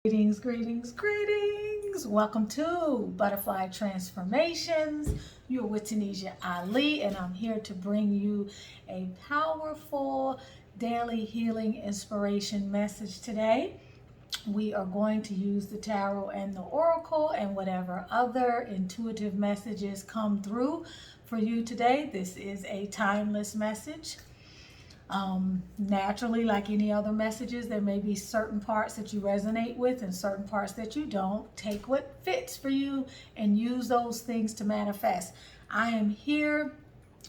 Greetings, greetings, greetings. Welcome to Butterfly Transformations. You're with Tunisia Ali, and I'm here to bring you a powerful daily healing inspiration message today. We are going to use the tarot and the oracle and whatever other intuitive messages come through for you today. This is a timeless message. Naturally, like any other messages, there may be certain parts that you resonate with and certain parts that you don't. Take what fits for you and use those things to manifest. I am here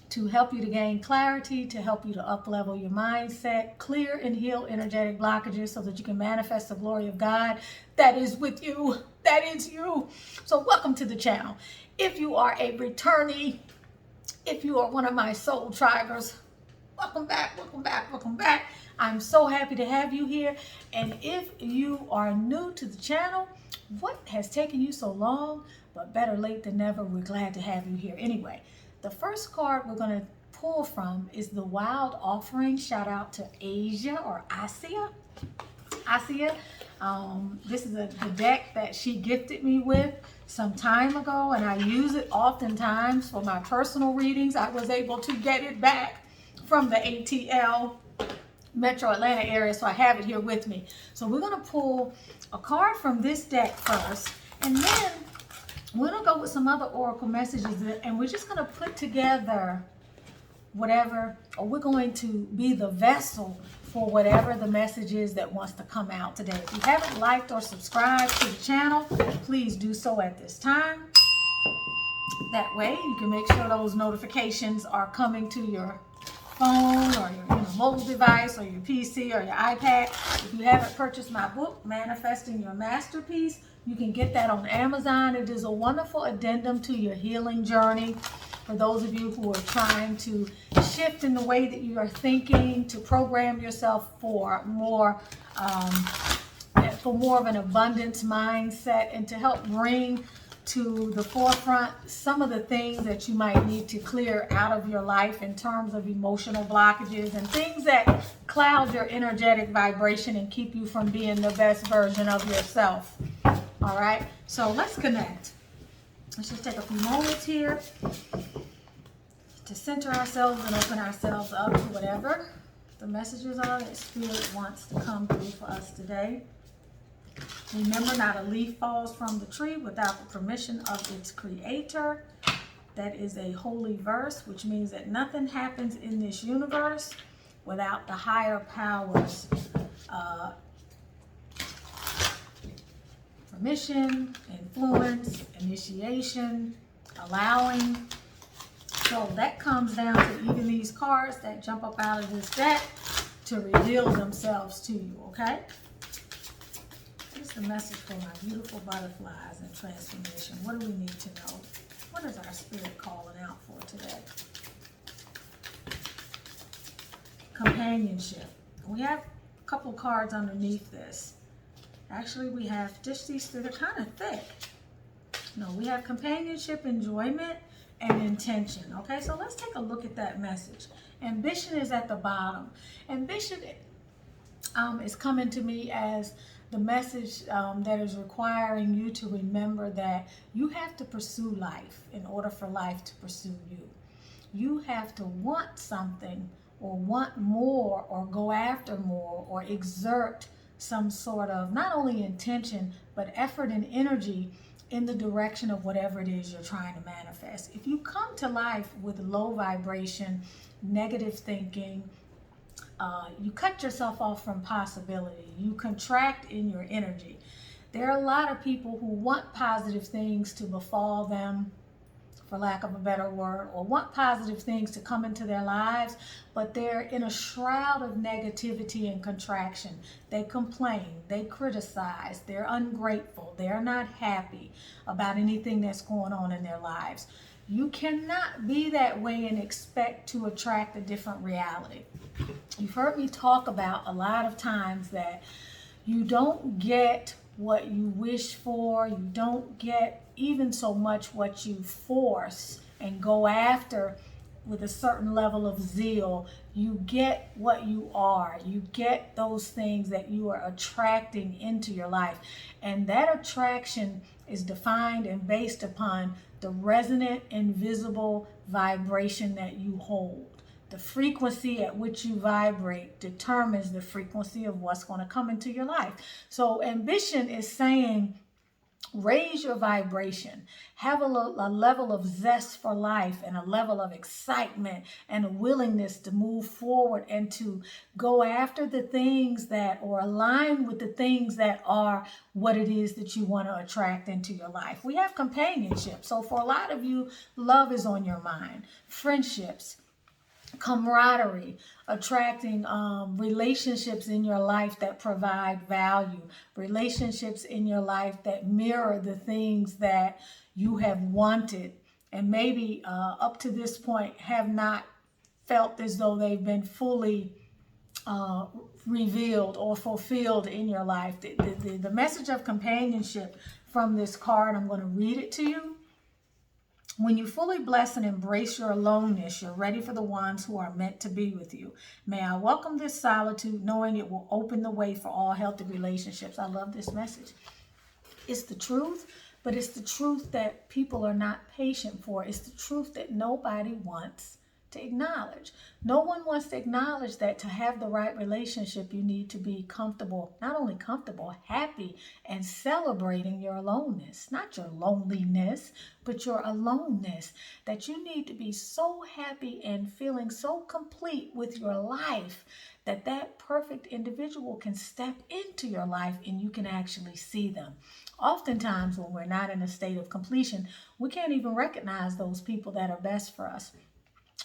to help you to gain clarity, to help you to up-level your mindset, clear and heal energetic blockages so that you can manifest the glory of God that is with you. That is you. So welcome to the channel. If you are a returnee, if you are one of my soul tribers, welcome back, welcome back, welcome back. I'm so happy to have you here. And if you are new to the channel, what has taken you so long? But better late than never, we're glad to have you here. Anyway, the first card we're going to pull from is the Wild Offering. Shout out to Asia or Asia. This is the deck that she gifted me with some time ago, and I use it oftentimes for my personal readings. I was able to get it back from the ATL Metro Atlanta area, so I have it here with me. So we're going to pull a card from this deck first, and then we're going to go with some other oracle messages, and we're just going to put together whatever, or we're going to be the vessel for whatever the message is that wants to come out today. If you haven't liked or subscribed to the channel, please do so at this time. That way you can make sure those notifications are coming to your phone or your mobile device or your PC or your iPad. If you haven't purchased my book, Manifesting Your Masterpiece, you can get that on Amazon. It is a wonderful addendum to your healing journey for those of you who are trying to shift in the way that you are thinking, to program yourself for more of an abundance mindset, and to help bring to the forefront some of the things that you might need to clear out of your life in terms of emotional blockages and things that cloud your energetic vibration and keep you from being the best version of yourself. All right, so let's connect. Let's just take a few moments here to center ourselves and open ourselves up to whatever the messages are that Spirit wants to come through for us today. Remember, not a leaf falls from the tree without the permission of its creator. That is a holy verse, which means that nothing happens in this universe without the higher powers' permission, influence, initiation, allowing. So that comes down to even these cards that jump up out of this deck to reveal themselves to you, okay? Here's the message for my beautiful butterflies and transformation. What do we need to know? What is our spirit calling out for today? Companionship. We have a couple cards underneath this. Actually, we have just these three. They're kind of thick. No, we have companionship, enjoyment, and intention. Okay, so let's take a look at that message. Ambition is at the bottom. Ambition is coming to me as the message that is requiring you to remember that you have to pursue life in order for life to pursue you. You have to want something or want more or go after more or exert some sort of not only intention but effort and energy in the direction of whatever it is you're trying to manifest. If you come to life with low vibration, negative thinking, you cut yourself off from possibility. You contract in your energy. There are a lot of people who want positive things to befall them, for lack of a better word, or want positive things to come into their lives, but they're in a shroud of negativity and contraction. They complain, they criticize, they're ungrateful, they're not happy about anything that's going on in their lives. You cannot be that way and expect to attract a different reality. You've heard me talk about a lot of times that you don't get what you wish for. You don't get even so much what you force and go after with a certain level of zeal, you get what you are. You get those things that you are attracting into your life. And that attraction is defined and based upon the resonant, invisible vibration that you hold. The frequency at which you vibrate determines the frequency of what's going to come into your life. So ambition is saying, raise your vibration, have a level of zest for life and a level of excitement and a willingness to move forward and to go after the things that, or align with the things that are what it is that you want to attract into your life. We have companionship. So for a lot of you, love is on your mind. Friendships, camaraderie, attracting relationships in your life that provide value, relationships in your life that mirror the things that you have wanted and maybe up to this point have not felt as though they've been fully revealed or fulfilled in your life. The message of companionship from this card, I'm going to read it to you. When you fully bless and embrace your aloneness, you're ready for the ones who are meant to be with you. May I welcome this solitude, knowing it will open the way for all healthy relationships. I love this message. It's the truth, but it's the truth that people are not patient for. It's the truth that nobody wants to acknowledge. No one wants to acknowledge that to have the right relationship, you need to be comfortable, not only comfortable, happy, and celebrating your aloneness, not your loneliness, but your aloneness, that you need to be so happy and feeling so complete with your life that that perfect individual can step into your life and you can actually see them. Oftentimes when we're not in a state of completion, we can't even recognize those people that are best for us.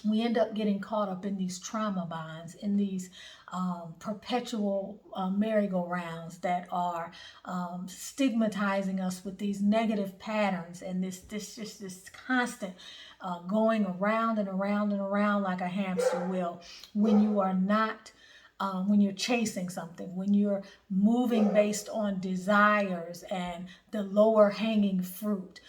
We end up getting caught up in these trauma bonds, in these perpetual merry-go-rounds that are stigmatizing us with these negative patterns and this constant going around and around and around like a hamster wheel when you are not when you're chasing something, when you're moving based on desires and the lower hanging fruit.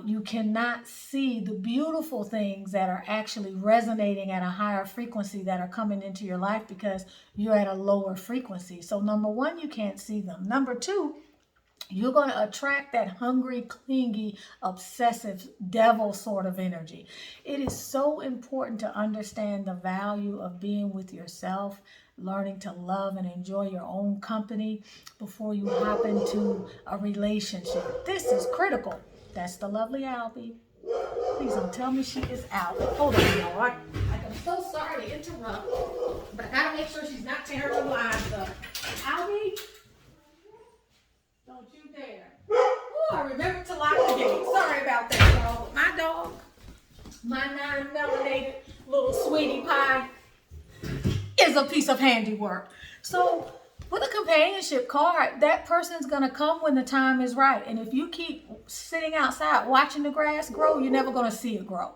You cannot see the beautiful things that are actually resonating at a higher frequency that are coming into your life because you're at a lower frequency. So number one, you can't see them. Number two, you're going to attract that hungry, clingy, obsessive, devil sort of energy. It is so important to understand the value of being with yourself, learning to love and enjoy your own company before you hop into a relationship. This is critical. That's the lovely Albie. Please don't tell me she is out. Hold on, y'all. I'm so sorry to interrupt, but I gotta make sure she's not tearing the blinds up. Albie? Don't you dare. Oh, I remembered to lock the gate. Sorry about that, y'all. But my dog, my non-melanated little sweetie pie, is a piece of handiwork. So with a companionship card, that person's going to come when the time is right. And if you keep sitting outside watching the grass grow, you're never going to see it grow.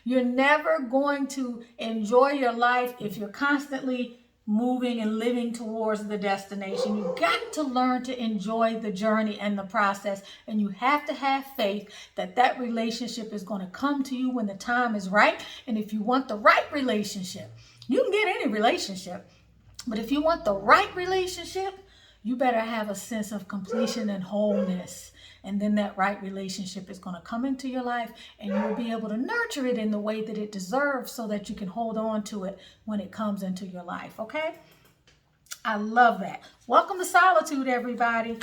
You're never going to enjoy your life if you're constantly moving and living towards the destination. You've got to learn to enjoy the journey and the process, and you have to have faith that that relationship is going to come to you when the time is right. And if you want the right relationship, you can get any relationship, but if you want the right relationship, you better have a sense of completion and wholeness. And then that right relationship is going to come into your life and you'll be able to nurture it in the way that it deserves so that you can hold on to it when it comes into your life, okay? I love that. Welcome to Solitude, everybody.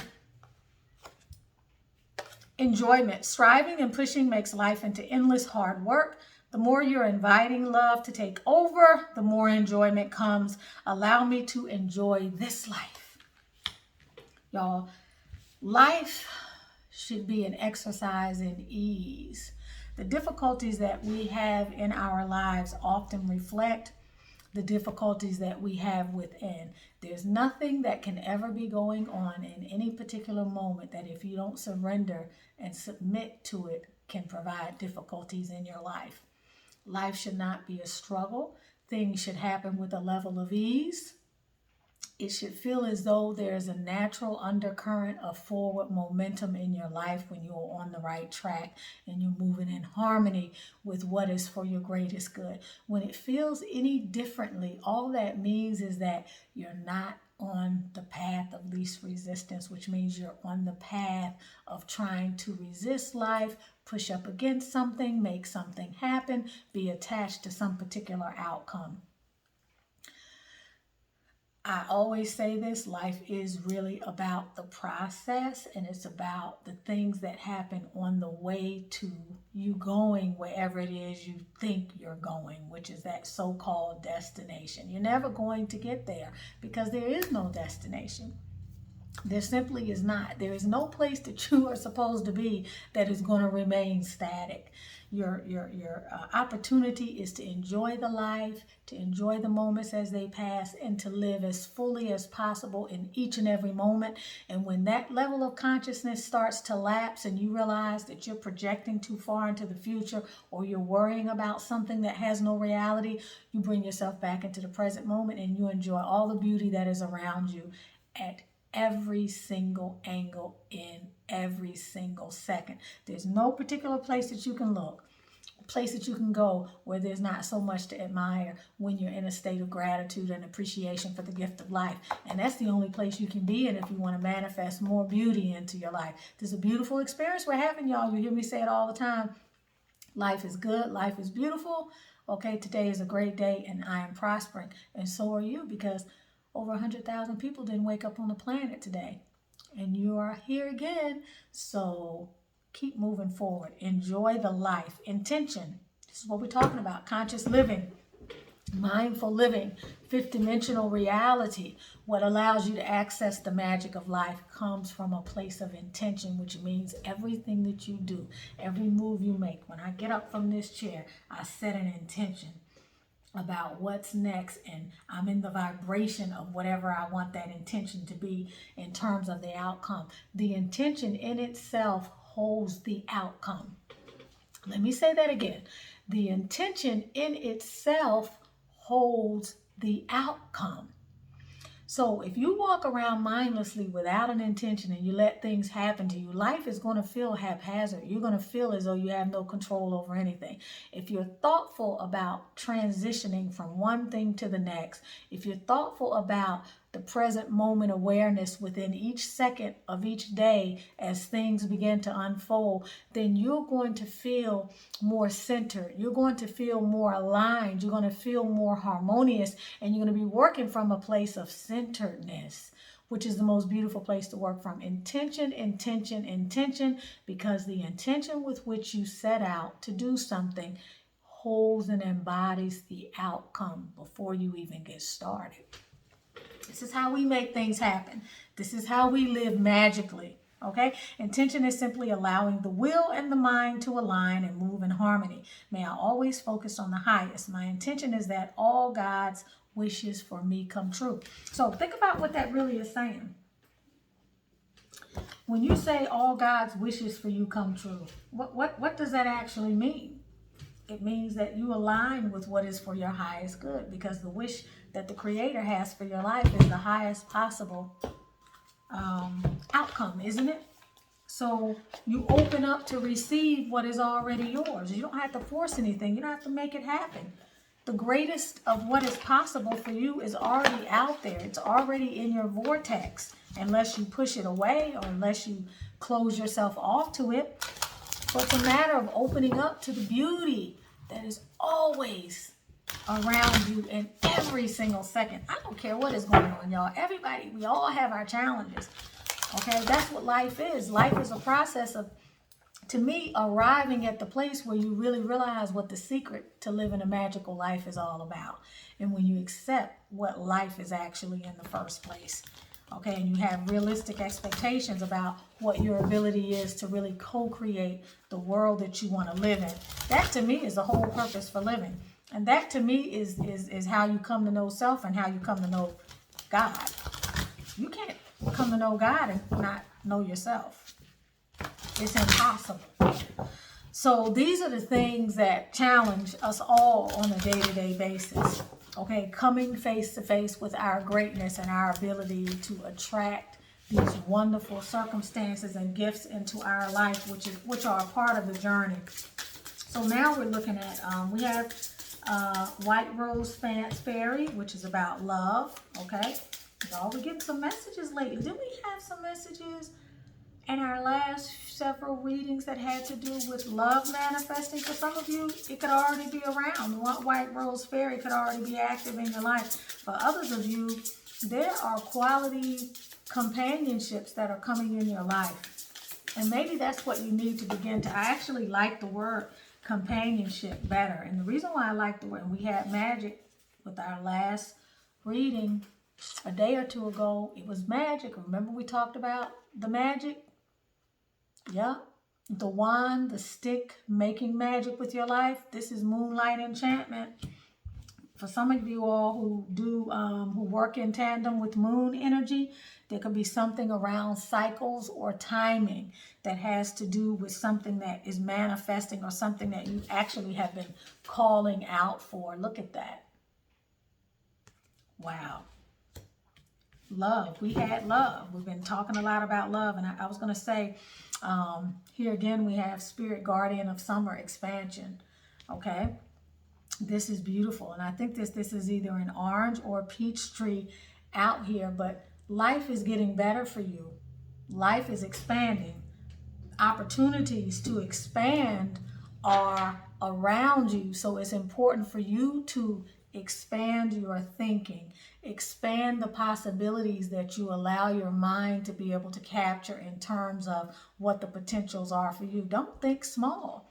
Enjoyment. Striving and pushing makes life into endless hard work. The more you're inviting love to take over, the more enjoyment comes. Allow me to enjoy this life. Y'all, life should be an exercise in ease. The difficulties that we have in our lives often reflect the difficulties that we have within. There's nothing that can ever be going on in any particular moment that if you don't surrender and submit to it can provide difficulties in your life. Life should not be a struggle. Things should happen with a level of ease. It should feel as though there's a natural undercurrent of forward momentum in your life when you're on the right track and you're moving in harmony with what is for your greatest good. When it feels any differently, all that means is that you're not on the path of least resistance, which means you're on the path of trying to resist life, push up against something, make something happen, be attached to some particular outcome. I always say this, life is really about the process, and it's about the things that happen on the way to you going wherever it is you think you're going, which is that so-called destination. You're never going to get there because there is no destination. There simply is not. There is no place that you are supposed to be that is going to remain static. Your opportunity is to enjoy the life, to enjoy the moments as they pass, and to live as fully as possible in each and every moment. And when that level of consciousness starts to lapse and you realize that you're projecting too far into the future, or you're worrying about something that has no reality, you bring yourself back into the present moment and you enjoy all the beauty that is around you at every single angle in every single second. There's no particular place that you can look, a place that you can go where there's not so much to admire when you're in a state of gratitude and appreciation for the gift of life. And that's the only place you can be in if you want to manifest more beauty into your life. This is a beautiful experience we're having, y'all. You hear me say it all the time. Life is good. Life is beautiful. Okay, today is a great day and I am prospering. And so are you, because over 100,000 people didn't wake up on the planet today. And you are here again. So keep moving forward. Enjoy the life. Intention. This is what we're talking about. Conscious living. Mindful living. Fifth dimensional reality. What allows you to access the magic of life comes from a place of intention, which means everything that you do, every move you make. When I get up from this chair, I set an intention about what's next, and I'm in the vibration of whatever I want that intention to be in terms of the outcome. The intention in itself holds the outcome. Let me say that again. The intention in itself holds the outcome. So if you walk around mindlessly without an intention and you let things happen to you, life is going to feel haphazard. You're going to feel as though you have no control over anything. If you're thoughtful about transitioning from one thing to the next, if you're thoughtful about the present moment awareness within each second of each day as things begin to unfold, then you're going to feel more centered. You're going to feel more aligned. You're going to feel more harmonious, and you're going to be working from a place of centeredness, which is the most beautiful place to work from. Intention, intention, intention, because the intention with which you set out to do something holds and embodies the outcome before you even get started. This is how we make things happen. This is how we live magically, okay? Intention is simply allowing the will and the mind to align and move in harmony. May I always focus on the highest. My intention is that all God's wishes for me come true. So think about what that really is saying. When you say all God's wishes for you come true, what does that actually mean? It means that you align with what is for your highest good, because the wish that the Creator has for your life is the highest possible outcome, isn't it? So you open up to receive what is already yours. You don't have to force anything. You don't have to make it happen. The greatest of what is possible for you is already out there. It's already in your vortex, unless you push it away or unless you close yourself off to it. So it's a matter of opening up to the beauty that is always around you in every single second. I don't care what is going on, y'all. Everybody, we all have our challenges. Okay, that's what life is. Life is a process of, to me, arriving at the place where you really realize what the secret to living a magical life is all about. And when you accept what life is actually in the first place. Okay, and you have realistic expectations about what your ability is to really co-create the world that you want to live in. That to me is the whole purpose for living. And that to me is how you come to know self and how you come to know God. You can't come to know God and not know yourself. It's impossible. So these are the things that challenge us all on a day-to-day basis. Okay, coming face to face with our greatness and our ability to attract these wonderful circumstances and gifts into our life, which are a part of the journey. So now we're looking at, we have White Rose Fairy, which is about love, okay? Y'all, we're getting some messages lately. Did we have some messages in our last several readings that had to do with love manifesting? For some of you, it could already be around. White Rose Fairy could already be active in your life. For others of you, there are quality companionships that are coming in your life. And maybe that's what you need to begin to. I actually like the word companionship better. And the reason why I like the word, and we had magic with our last reading a day or two ago, it was magic. Remember we talked about the magic? Yeah. The wand, the stick, making magic with your life. This is moonlight enchantment. For some of you all who do, who work in tandem with moon energy, there could be something around cycles or timing that has to do with something that is manifesting or something that you actually have been calling out for. Look at that. Wow. Love. We had love. We've been talking a lot about love. And I was going to say, here again, we have Spirit Guardian of Summer Expansion. Okay. This is beautiful. And I think this is either an orange or a peach tree out here, but life is getting better for you. Life is expanding. Opportunities to expand are around you. So it's important for you to expand your thinking, expand the possibilities that you allow your mind to be able to capture in terms of what the potentials are for you. Don't think small,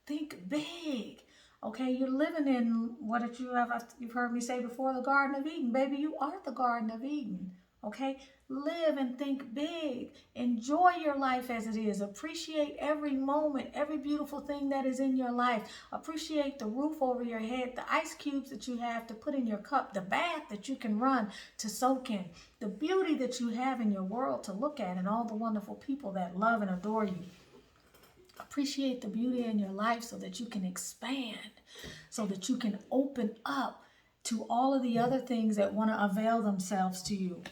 think big. Okay, you're living in, what did you've heard me say before, the Garden of Eden. Baby, you are the Garden of Eden. Okay, live and think big. Enjoy your life as it is. Appreciate every moment, every beautiful thing that is in your life. Appreciate the roof over your head, the ice cubes that you have to put in your cup, the bath that you can run to soak in, the beauty that you have in your world to look at, and all the wonderful people that love and adore you. Appreciate the beauty in your life so that you can expand, so that you can open up to all of the other things that want to avail themselves to you.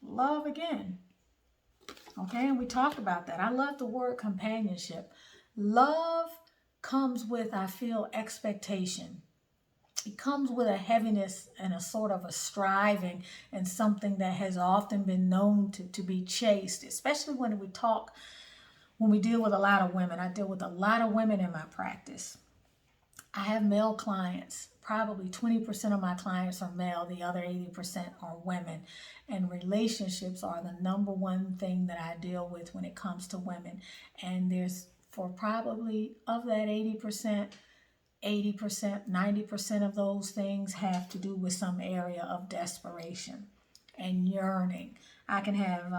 Love again. Okay, and we talked about that. I love the word companionship. Love comes with, I feel, expectation. It comes with a heaviness and a sort of a striving and something that has often been known to be chased, especially when we deal with a lot of women. I deal with a lot of women in my practice. I have male clients. Probably 20% of my clients are male. The other 80% are women. And relationships are the number one thing that I deal with when it comes to women. And there's, for probably of that 80%, 90% of those things have to do with some area of desperation and yearning. I can have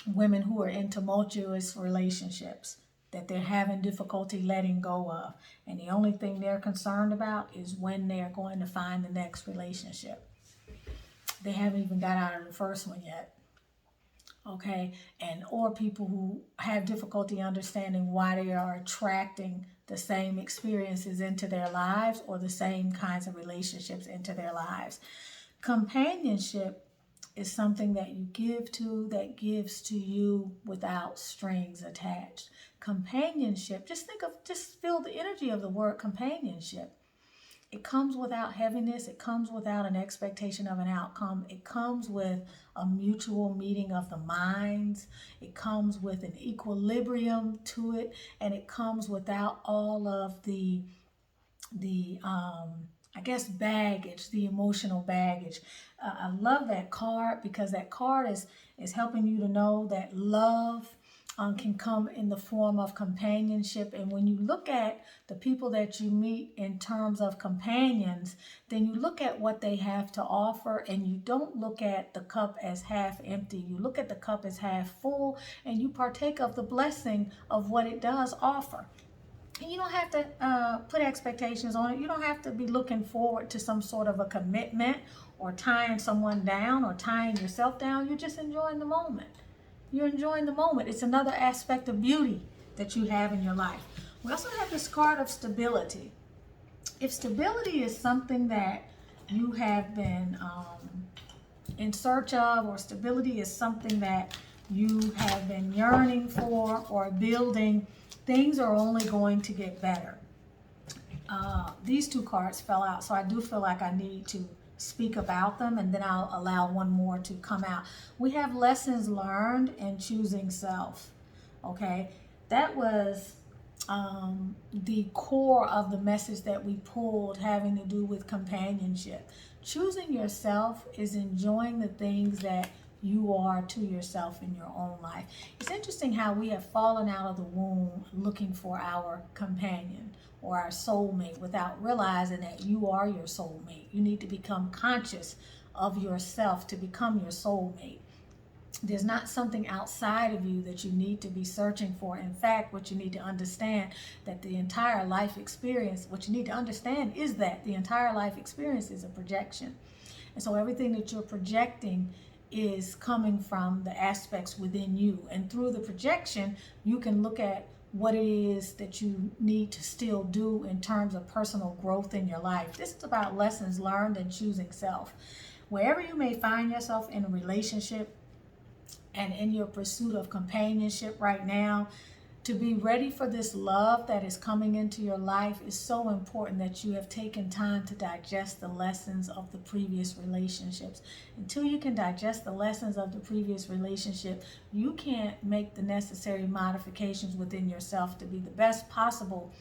women who are in tumultuous relationships that they're having difficulty letting go of. And the only thing they're concerned about is when they're going to find the next relationship. They haven't even got out of the first one yet. Okay? Or people who have difficulty understanding why they are attracting the same experiences into their lives or the same kinds of relationships into their lives. Companionship is something that you give to, that gives to you without strings attached. Companionship, just feel the energy of the word companionship. It comes without heaviness. It comes without an expectation of an outcome. It comes with a mutual meeting of the minds. It comes with an equilibrium to it, and it comes without all of the baggage, the emotional baggage. I love that card because that card is helping you to know that love can come in the form of companionship. And when you look at the people that you meet in terms of companions, then you look at what they have to offer, and you don't look at the cup as half empty. You look at the cup as half full, and you partake of the blessing of what it does offer. And you don't have to put expectations on it. You don't have to be looking forward to some sort of a commitment or tying someone down or tying yourself down. You're just enjoying the moment. You're enjoying the moment. It's another aspect of beauty that you have in your life. We also have this card of stability. If stability is something that you have been in search of, or stability is something that you have been yearning for or building, things are only going to get better. These two cards fell out, so I do feel like I need to speak about them, and then I'll allow one more to come out. We have lessons learned and choosing self. Okay, that was the core of the message that we pulled, having to do with companionship. Choosing yourself is enjoying the things that you are to yourself in your own life. It's interesting how we have fallen out of the womb looking for our companion or our soulmate without realizing that you are your soulmate. You need to become conscious of yourself to become your soulmate. There's not something outside of you that you need to be searching for. In fact, what you need to understand that the entire life experience, what you need to understand is that the entire life experience is a projection. And so everything that you're projecting is coming from the aspects within you. And through the projection, you can look at what it is that you need to still do in terms of personal growth in your life. This is about lessons learned and choosing self. Wherever you may find yourself in a relationship and in your pursuit of companionship right now, to be ready for this love that is coming into your life is so important that you have taken time to digest the lessons of the previous relationships. Until you can digest the lessons of the previous relationship, you can't make the necessary modifications within yourself to be the best possible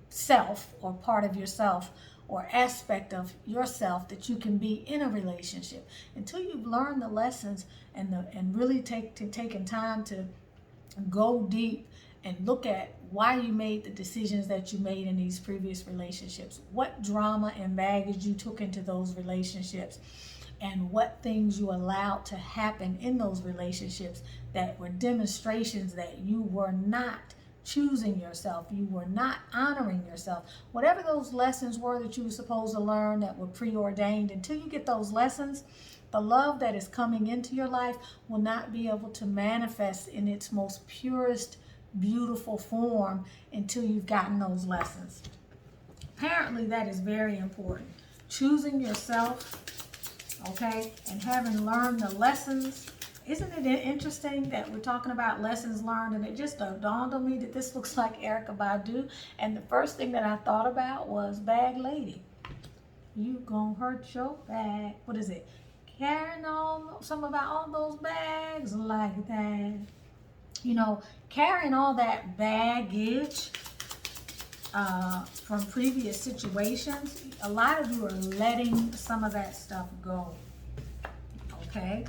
self or part of yourself or aspect of yourself that you can be in a relationship. Until you've learned the lessons and really taken time to go deep and look at why you made the decisions that you made in these previous relationships, what drama and baggage you took into those relationships, and what things you allowed to happen in those relationships that were demonstrations that you were not choosing yourself, you were not honoring yourself. Whatever those lessons were that you were supposed to learn that were preordained, until you get those lessons, the love that is coming into your life will not be able to manifest in its most purest, beautiful form until you've gotten those lessons. Apparently, that is very important. Choosing yourself, okay, and having learned the lessons. Isn't it interesting that we're talking about lessons learned, and it just dawned on me that this looks like Erykah Badu, and the first thing that I thought about was Bag Lady. You gonna hurt your bag. What is it? Carrying all, something about all those bags like that. You know, carrying all that baggage from previous situations. A lot of you are letting some of that stuff go. Okay?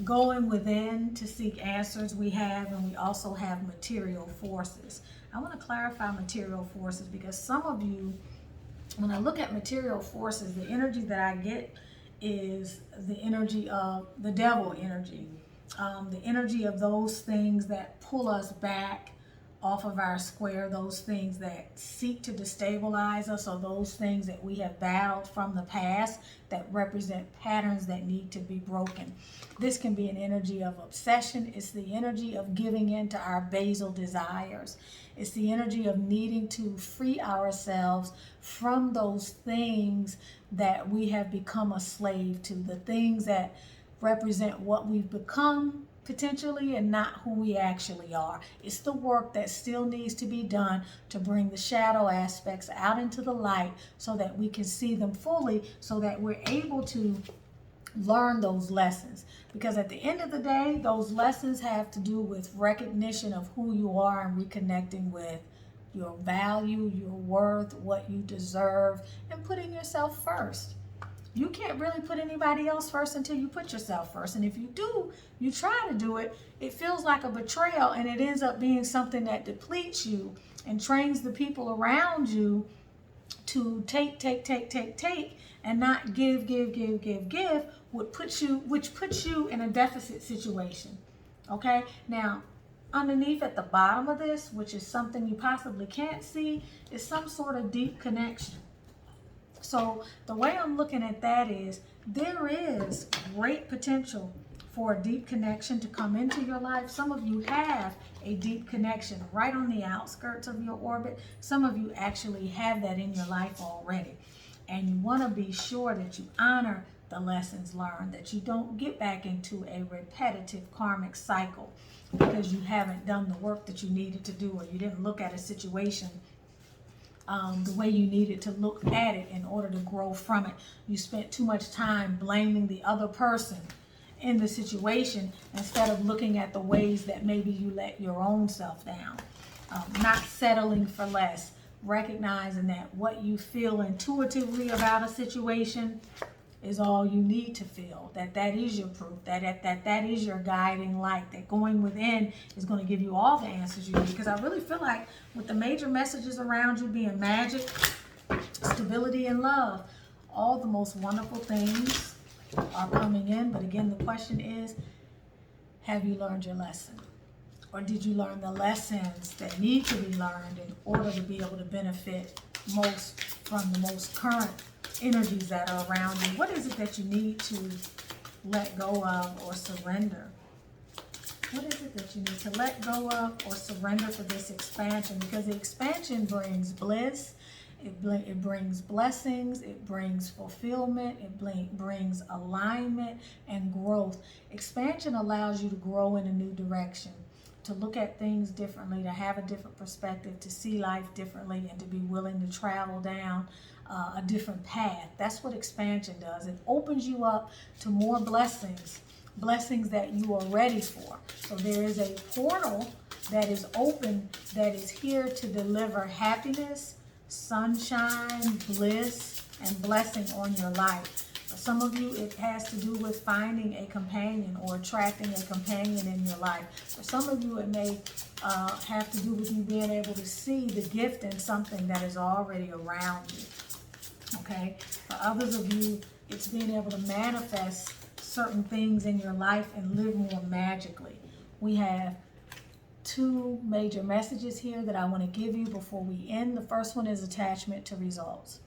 Going within to seek answers we have, and we also have material forces. I want to clarify material forces because some of you, when I look at material forces, the energy that I get is the energy of the devil energy, the energy of those things that pull us back off of our square, those things that seek to destabilize us, or those things that we have battled from the past that represent patterns that need to be broken. This can be an energy of obsession. It's the energy of giving in to our basal desires. It's the energy of needing to free ourselves from those things that we have become a slave to, the things that represent what we've become potentially and not who we actually are. It's the work that still needs to be done to bring the shadow aspects out into the light so that we can see them fully, so that we're able to learn those lessons. Because at the end of the day, those lessons have to do with recognition of who you are and reconnecting with your value, your worth, what you deserve, and putting yourself first. You can't really put anybody else first until you put yourself first. And if you do, you try to do it, it feels like a betrayal, and it ends up being something that depletes you and trains the people around you to take, and not give, which puts you in a deficit situation. Okay? Now, underneath at the bottom of this, which is something you possibly can't see, is some sort of deep connection. So the way I'm looking at that is there is great potential for a deep connection to come into your life. Some of you have a deep connection right on the outskirts of your orbit. Some of you actually have that in your life already. And you want to be sure that you honor the lessons learned, that you don't get back into a repetitive karmic cycle because you haven't done the work that you needed to do, or you didn't look at a situation the way you needed to look at it in order to grow from it. You spent too much time blaming the other person in the situation instead of looking at the ways that maybe you let your own self down. Not settling for less, recognizing that what you feel intuitively about a situation is all you need to feel, that is your proof, that is your guiding light, that going within is going to give you all the answers you need. Because I really feel like with the major messages around you being magic, stability, and love, all the most wonderful things are coming in. But again, the question is, have you learned your lesson? Or did you learn the lessons that need to be learned in order to be able to benefit most from the most current energies that are around you? What is it that you need to let go of or surrender? What is it that you need to let go of or surrender for this expansion? Because the expansion brings bliss, it brings blessings, it brings fulfillment, it brings alignment and growth. Expansion allows you to grow in a new direction, to look at things differently, to have a different perspective, to see life differently, and to be willing to travel down a different path. That's what expansion does. It opens you up to more blessings, blessings that you are ready for. So there is a portal that is open, that is here to deliver happiness, sunshine, bliss, and blessing on your life. For some of you, it has to do with finding a companion or attracting a companion in your life. For some of you, it may have to do with you being able to see the gift in something that is already around you. Okay? For others of you, it's being able to manifest certain things in your life and live more magically. We have two major messages here that I want to give you before we end. The first one is attachment to results.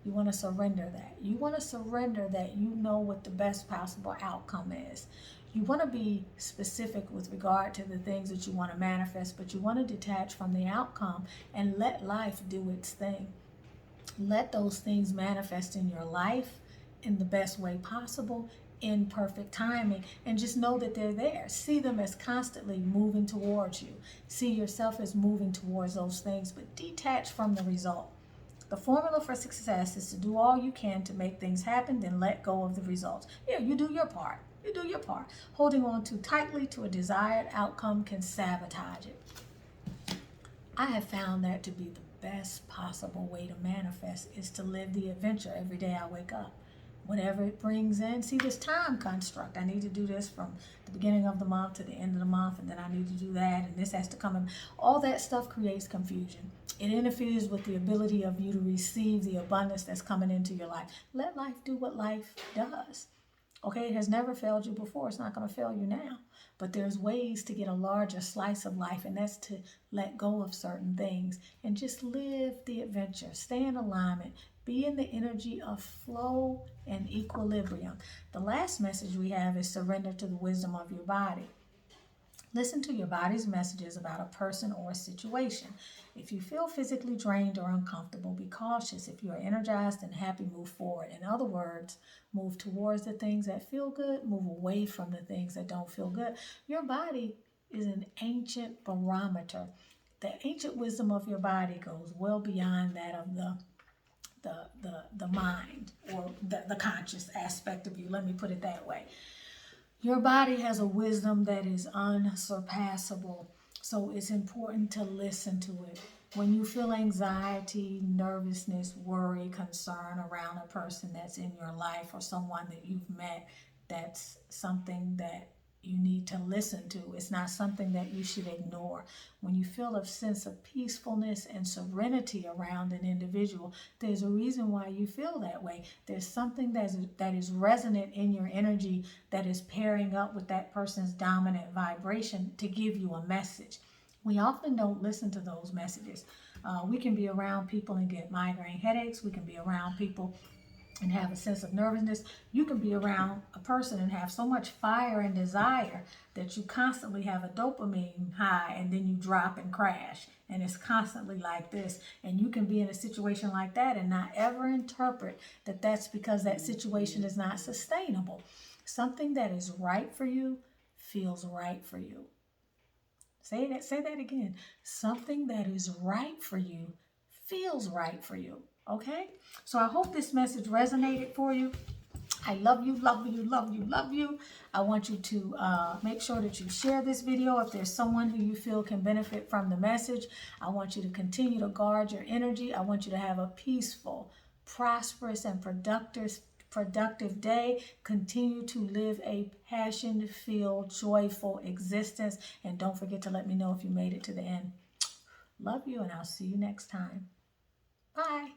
You want to surrender that. You want to surrender that you know what the best possible outcome is. You want to be specific with regard to the things that you want to manifest, but you want to detach from the outcome and let life do its thing. Let those things manifest in your life in the best way possible, in perfect timing, and just know that they're there. See them as constantly moving towards you. See yourself as moving towards those things, but detach from the result. The formula for success is to do all you can to make things happen, then let go of the results. Yeah, you do your part. You do your part. Holding on too tightly to a desired outcome can sabotage it. I have found that to be the best possible way to manifest is to live the adventure every day I wake up. Whatever it brings in. See this time construct. I need to do this from the beginning of the month to the end of the month, and then I need to do that, and this has to come in. All that stuff creates confusion. It interferes with the ability of you to receive the abundance that's coming into your life. Let life do what life does. Okay, it has never failed you before. It's not going to fail you now. But there's ways to get a larger slice of life, and that's to let go of certain things and just live the adventure. Stay in alignment. Be in the energy of flow and equilibrium. The last message we have is surrender to the wisdom of your body. Listen to your body's messages about a person or a situation. If you feel physically drained or uncomfortable, be cautious. If you are energized and happy, move forward. In other words, move towards the things that feel good, move away from the things that don't feel good. Your body is an ancient barometer. The ancient wisdom of your body goes well beyond that of the mind or the conscious aspect of you. Let me put it that way. Your body has a wisdom that is unsurpassable, so it's important to listen to it. When you feel anxiety, nervousness, worry, concern around a person that's in your life or someone that you've met, that's something that you need to listen to. It's not something that you should ignore. When you feel a sense of peacefulness and serenity around an individual, there's a reason why you feel that way. There's something that is resonant in your energy that is pairing up with that person's dominant vibration to give you a message. We often don't listen to those messages. We can be around people and get migraine headaches. We can be around people and have a sense of nervousness. You can be around a person and have so much fire and desire that you constantly have a dopamine high and then you drop and crash. And it's constantly like this. And you can be in a situation like that and not ever interpret that that's because that situation is not sustainable. Something that is right for you feels right for you. Say that again. Something that is right for you feels right for you. Okay? So I hope this message resonated for you. I love you, love you, love you, love you. I want you to make sure that you share this video if there's someone who you feel can benefit from the message. I want you to continue to guard your energy. I want you to have a peaceful, prosperous, and productive day. Continue to live a passion-filled, joyful existence. And don't forget to let me know if you made it to the end. Love you, and I'll see you next time. Bye.